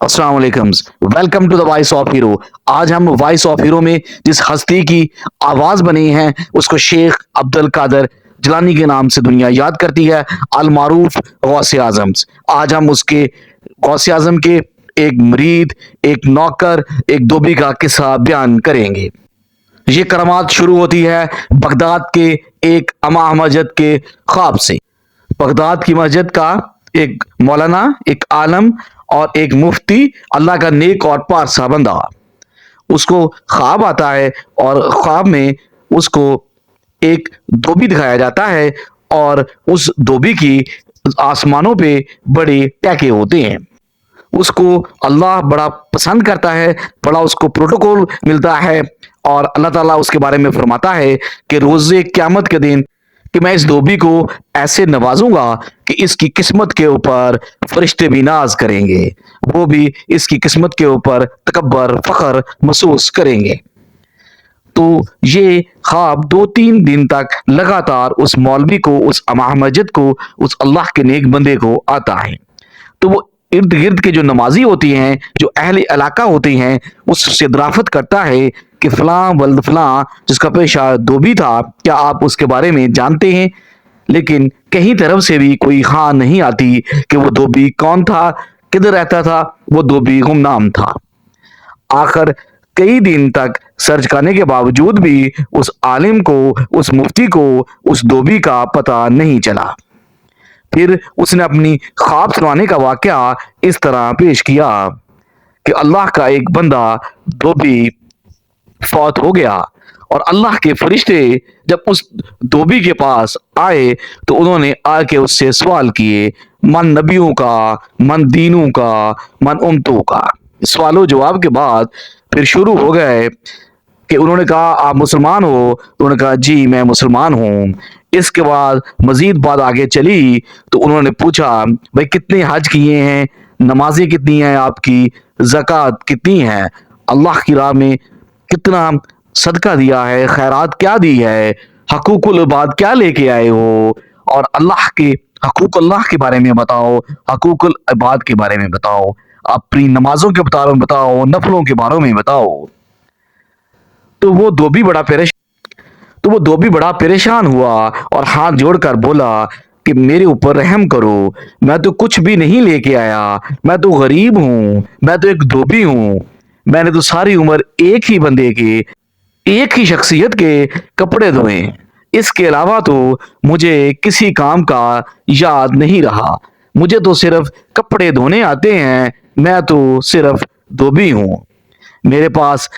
अस्सलाम वालेकुम। Welcome to the voice of hero. आज हम वॉइस ऑफ हीरो में जिस हस्ती की आवाज बनी है उसको शेख अब्दुल कादर जिलानी के नाम से दुनिया याद करती है, अल मारूफ गौसे आजम। आज हम उसके गौसे आजम के एक मरीद, एक नौकर, एक धोबी का किस्सा बयान करेंगे। ये करामात शुरू होती है बगदाद के एक अमा मस्जिद के ख्वाब से। बगदाद की मस्जिद का एक मौलाना, एक आलम और एक मुफ्ती, अल्लाह का नेक और पारसा बंदा, उसको ख्वाब आता है और ख्वाब में उसको एक धोबी दिखाया जाता है और उस धोबी की आसमानों पे बड़े टैके होते हैं। उसको अल्लाह बड़ा पसंद करता है, बड़ा उसको प्रोटोकॉल मिलता है और अल्लाह ताला उसके बारे में फरमाता है कि रोज़े क़यामत के दिन कि मैं इस धोबी को ऐसे नवाजूंगा कि इसकी किस्मत के ऊपर फरिश्ते भी नाज करेंगे, वो भी इसकी किस्मत के ऊपर तकब्बर फख्र महसूस करेंगे। तो ये ख्वाब 2-3 दिन तक लगातार उस मौलवी को, उस अमा मस्जिद को, उस अल्लाह के नेक बंदे को आता है। तो वो इर्द गिर्द के जो नमाजी होती हैं, जो अहले इलाका होती हैं, उससे दराफत करता है कि फलां वल्द फलां जिसका पेशा धोबी था, क्या आप उसके बारे में जानते हैं? लेकिन कहीं तरफ से भी कोई हाँ नहीं आती कि वो धोबी कौन था, किधर रहता था। वो धोबी गुमनाम था। आखिर कई दिन तक सर्च करने के बावजूद भी उस आलिम को, उस मुफ्ती को उस धोबी का पता नहीं चला। फिर उसने अपनी ख्वाब सुनाने का वाकया इस तरह पेश किया कि अल्लाह का एक बंदा धोबी फौत हो गया और अल्लाह के फरिश्ते जब उस धोबी के पास आए तो उन्होंने आके उससे सवाल किए, मन नबियों का, मन दीनों का, मन उम्मतों का। सवालों जवाब के बाद फिर शुरू हो गए कि उन्होंने कहा आप मुसलमान हो? तो उन्होंने कहा जी मैं मुसलमान हूँ। इसके बाद मजीद बात आगे चली तो उन्होंने पूछा भाई कितने हज किए हैं, नमाजें कितनी हैं आपकी, ज़कात कितनी है, अल्लाह की राह में कितना सदका दिया है, खैरात क्या दी है, हकूकुल इबाद क्या लेके आए हो, और अल्लाह के हकूक अल्लाह के बारे में बताओ, हकूकुल इबाद के बारे में बताओ, अपनी नमाजों के बारे में बताओ, नफलों के बारे में बताओ। तो वो धोबी बड़ा परेशान तो वो धोबी बड़ा परेशान हुआ और हाथ जोड़कर बोला कि मेरे ऊपर रहम करो, मैं तो कुछ भी नहीं लेके आया, मैं तो गरीब हूँ, मैं तो एक धोबी हूँ। मैंने तो सारी उम्र एक ही बंदे के, एक ही शख्सियत के कपड़े धोए, इसके अलावा तो मुझे किसी काम का याद नहीं रहा। मुझे तो सिर्फ कपड़े धोने आते हैं, मैं तो सिर्फ धोबी हूँ। मेरे पास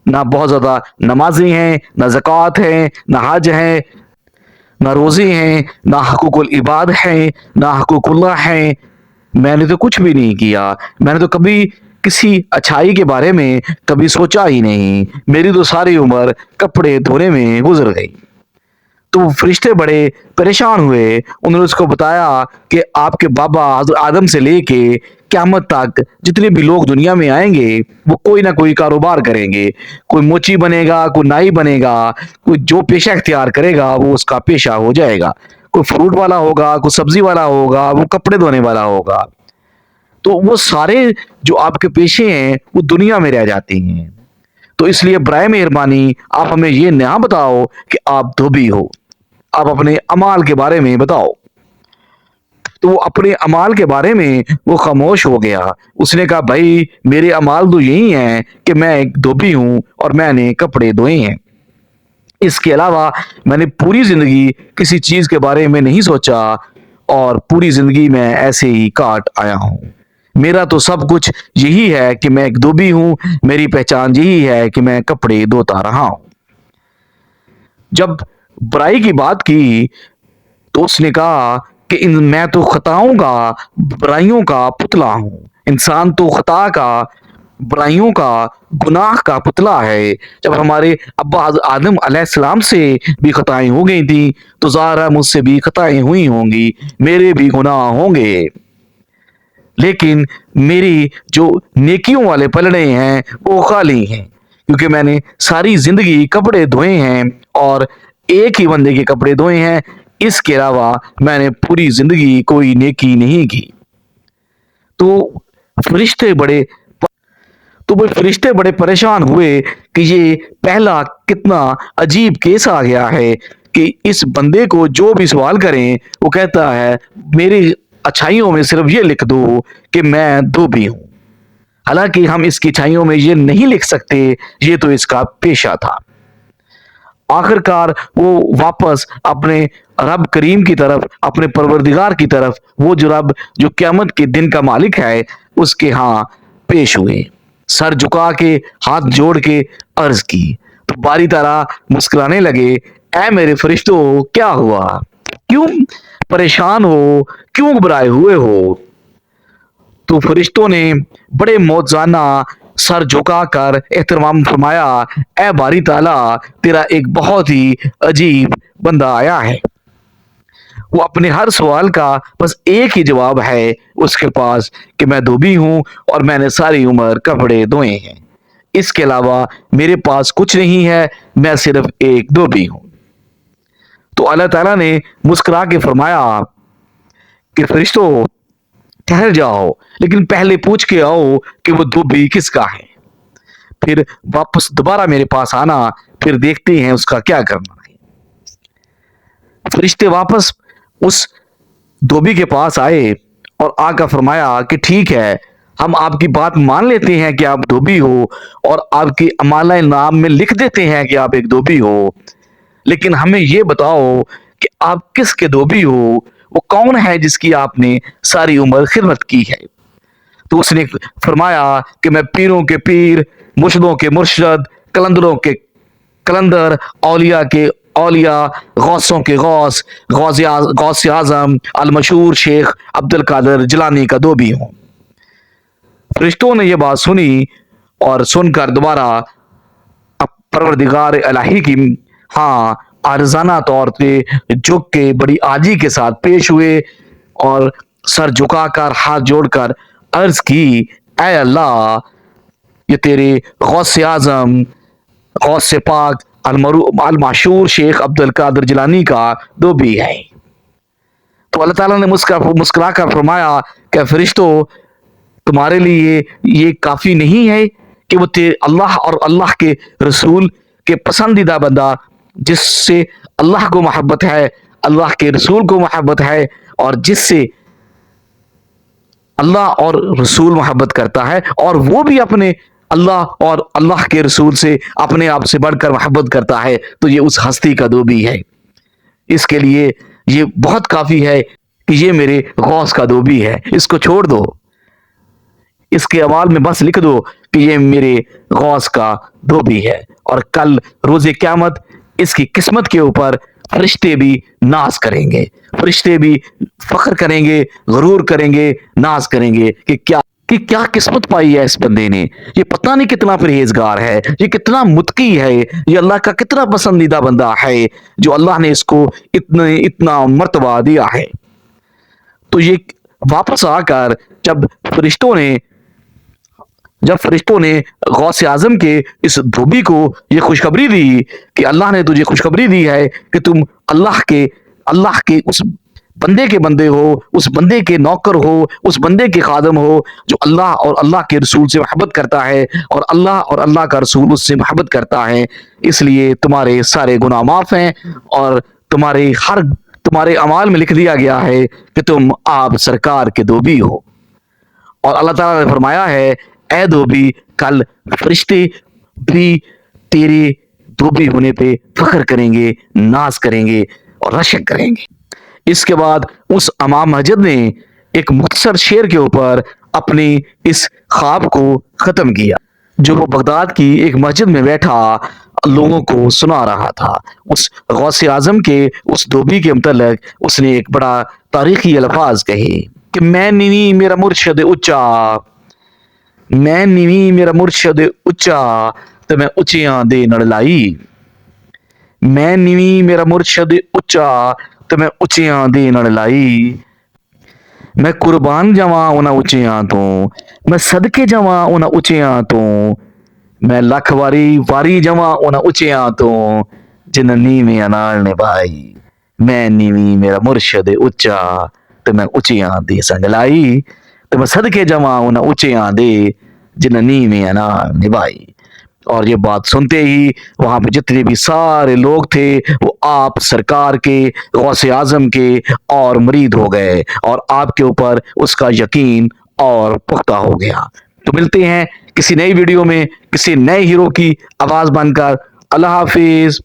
ना बहुत ज्यादा नमाजी हैं, ना ज़कात हैं, ना हज हैं, ना रोज़े हैं, ना हकूकुल इबाद हैं, ना हकूकुल्लाह हैं। मैंने तो कुछ भी नहीं किया। मैंने तो कभी किसी अच्छाई के बारे में कभी सोचा ही नहीं। मेरी तो सारी उम्र कपड़े धोने में गुजर गई। तो फरिश्ते बड़े परेशान हुए। उन्होंने उसको बताया कि आपके बाबा हज़रत आदम से लेके क़यामत तक जितने भी लोग दुनिया में आएंगे वो कोई ना कोई कारोबार करेंगे। कोई मोची बनेगा, कोई नाई बनेगा, कोई जो पेशा इख्तियार करेगा वो उसका पेशा हो जाएगा। कोई फ्रूट वाला होगा, कोई सब्जी वाला होगा, वो कपड़े धोने वाला होगा। तो वो सारे जो आपके पेशे हैं वो दुनिया में रह जाते हैं। तो इसलिए बराए मेहरबानी आप हमें ये ना बताओ कि आप धोबी हो, आप अपने अमाल के बारे में बताओ। तो वो अपने अमाल के बारे में वो खामोश हो गया। उसने कहा भाई मेरे अमाल तो यही हैं कि मैं एक धोबी हूँ और मैंने कपड़े धोए हैं। इसके अलावा मैंने पूरी जिंदगी किसी चीज के बारे में नहीं सोचा और पूरी जिंदगी मैं ऐसे ही काट आया हूँ। मेरा तो सब कुछ यही है कि मैं एक धोबी हूँ, मेरी पहचान यही है कि मैं कपड़े धोता रहा हूँ। जब बुराई की बात की तो उसने कहा कि इन मैं तो खताओं का, बुराइयों का पुतला हूँ। इंसान तो खता का, बुराइयों का, गुनाह का पुतला है। जब हमारे अब्बा आदम अलैहिस्सलाम से भी खताएं हो गई थी तो ज़ाहिर मुझसे भी खताएं हुई होंगी, मेरे भी गुनाह होंगे। लेकिन मेरी जो नेकियों वाले पलड़े हैं वो खाली हैं, क्योंकि मैंने सारी जिंदगी कपड़े धोए हैं और एक ही बंदे के कपड़े धोए हैं। इसके अलावा मैंने पूरी जिंदगी कोई नेकी नहीं की। तो फरिश्ते बड़े तो वो फरिश्ते बड़े परेशान हुए कि ये पहला कितना अजीब केस आ गया है कि इस बंदे को जो भी सवाल करें वो कहता है मेरी अच्छाइयों में सिर्फ ये लिख दो कि मैं धोबी हूं। हालांकि हम इसकी अच्छाइयों में ये नहीं लिख सकते, ये तो इसका पेशा था। आखिरकार वो वापस अपने रब करीम की तरफ, अपने परवरदिगार की तरफ, वो जो रब जो क़यामत के दिन का मालिक है उसके यहाँ पेश हुए, सर झुका के हाथ जोड़ के अर्ज की। तो बारी ताला मुस्कुराने लगे, ऐ मेरे फरिश्तों क्या हुआ, क्यों परेशान हो, क्यों घबराए हुए हो। तो फरिश्तों ने बड़े मौजजाना सर झुकाकर एहतराम फरमाया, ऐ बारी ताला तेरा एक बहुत ही अजीब बंदा आया है, वो अपने हर सवाल का बस एक ही जवाब है उसके पास कि मैं धोबी हूं और मैंने सारी उम्र कपड़े धोए हैं, इसके अलावा मेरे पास कुछ नहीं है, मैं सिर्फ एक धोबी हूं। तो अल्लाह ताला ने मुस्कुरा के फरमाया कि फरिश्तों ठहर जाओ, लेकिन पहले पूछ के आओ कि वो धोबी किसका है, फिर वापस दोबारा मेरे पास आना, फिर देखते हैं उसका क्या करना है। फरिश्ते वापस उस धोबी के पास आए और आका फरमाया कि ठीक है, हम आपकी बात मान लेते हैं कि आप धोबी हो और आपकी अमाला नाम में लिख देते हैं कि आप एक धोबी हो, लेकिन हमें ये बताओ कि आप किसके धोबी हो, वो कौन है जिसकी आपने सारी उम्र खिदमत की है। तो उसने फरमाया कि मैं पीरों के पीर, मुर्शिदों के मुर्शिद, कलंदरों के कलंदर, औलिया के औलिया, गौसों के गौस, गौस आजम अल मशहूर शेख अब्दुल कादर जिलानी का धोबी हूं। फरिश्तों ने यह बात सुनी और सुनकर दोबारा परवरदिगार इलाही की हाँ आरजाना तौर पे झुक के बड़ी आजी के साथ पेश हुए और सर झुकाकर हाथ जोड़कर अर्ज की, ऐ अल्लाह ये तेरे गौस आजम, गौस पाक अल मशहूर शेख अब्दुल कादर जिलानी का धोबी है। तो अल्लाह ताला ने मुस्कुरा कर फरमाया कि फरिश्तों तुम्हारे लिए ये काफी नहीं है कि वो अल्लाह और अल्लाह के रसूल के पसंदीदा बंदा जिससे अल्लाह को मोहब्बत है, अल्लाह के रसूल को मोहब्बत है और जिससे अल्लाह और रसूल मोहब्बत करता है और वो भी अपने अल्लाह और अल्लाह के रसूल से अपने आप से बढ़कर मोहब्बत करता है, तो ये उस हस्ती का धोबी है। इसके लिए ये बहुत काफी है कि ये मेरे गौस का धोबी है, इसको छोड़ दो, इसके अवाल में बस लिख दो कि ये मेरे गौस का धोबी है और कल रोजे क़यामत इसकी किस्मत के ऊपर फरिश्ते भी नाज करेंगे, फरिश्ते भी फख्र करेंगे, गरूर करेंगे, नाज करेंगे कि क्या किस्मत पाई है इस बंदे ने, ये पता नहीं कितना परहेजगार है, ये कितना मुत्की है, ये अल्लाह का कितना पसंदीदा बंदा है जो अल्लाह ने इसको इतना मर्तबा दिया है। तो ये वापस आकर जब फरिश्तों ने गौस आजम के इस धोबी को ये खुशखबरी दी कि अल्लाह ने तुझे खुशखबरी दी है कि तुम अल्लाह के उस बंदे के बंदे हो, उस बंदे के नौकर हो, उस बंदे के खादम हो जो अल्लाह और अल्लाह के रसूल से मोहब्बत करता है और अल्लाह का रसूल उससे मोहब्बत करता है, इसलिए तुम्हारे सारे गुनाह माफ हैं और तुम्हारे अमाल में लिख दिया गया है कि तुम आप सरकार के धोबी हो। और अल्लाह ताला ने फरमाया है, ऐ धोबी कल फरिश्ते भी तेरे धोबी होने पे फख्र करेंगे, नाज करेंगे और रशक करेंगे। इसके बाद उस इमाम मस्जिद ने एक मुख्तसर शेर के ऊपर अपनी इस ख्वाब को खत्म किया जो वो बगदाद की एक मस्जिद में बैठा लोगों को सुना रहा था। उस गौस आजम के उस धोबी के मुतल्लिक उसने एक बड़ा तारीखी अल्फाज कहे कि मैं नीवी मेरा मुर्शद उच्चा, मैं नीवी मेरा मुर्शद उच्चा तो मैं उच्चियां दे नड़ लाई, मैं नीवी मेरा मुर्शद उच्चा तो मैं उच्चियां दे नड़ लाई, मैं कुर्बान जावां उन्हां उच्चियां तो, मैं सदके जावां उन्हां उच्चियां तो, मैं लख वारी जावां उन्हां उच्चियां तो जिन्हां नीवियां नाल निभाई, मैं नीवी मेरा मुर्शद उच्चा तो मैं उच्चियां दी संग लाई। تو میں صدقے جماؤں نہ اونچیاں دے جننی میں انا نبھائی. اور یہ بات سنتے ہی وہاں پہ جتنے بھی سارے لوگ تھے وہ آپ سرکار کے، غوث اعظم کے اور مرید ہو گئے، اور آپ کے اوپر اس کا یقین اور پختہ ہو گیا. تو ملتے ہیں کسی نئی ویڈیو میں کسی نئے ہیرو کی آواز بن کر. اللہ حافظ.